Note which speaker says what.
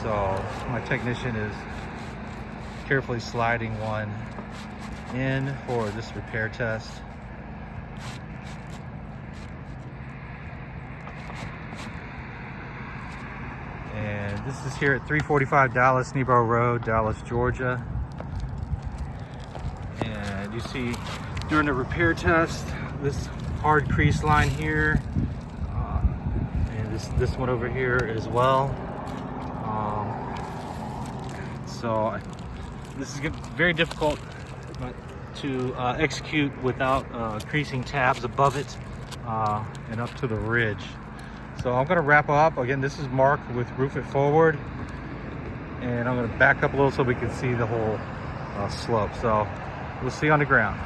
Speaker 1: So my technician is carefully sliding one in for this repair test. And this is here at 345 Dallas Nebo Road, Dallas, Georgia. And you see during the repair test, this hard crease line here, and this one over here as well. So this is very difficult to execute without creasing tabs above it and up to the ridge. So I'm going to wrap up. Again, this is Mark with Roof It Forward, and I'm going to back up a little so we can see the whole slope. So we'll see you on the ground.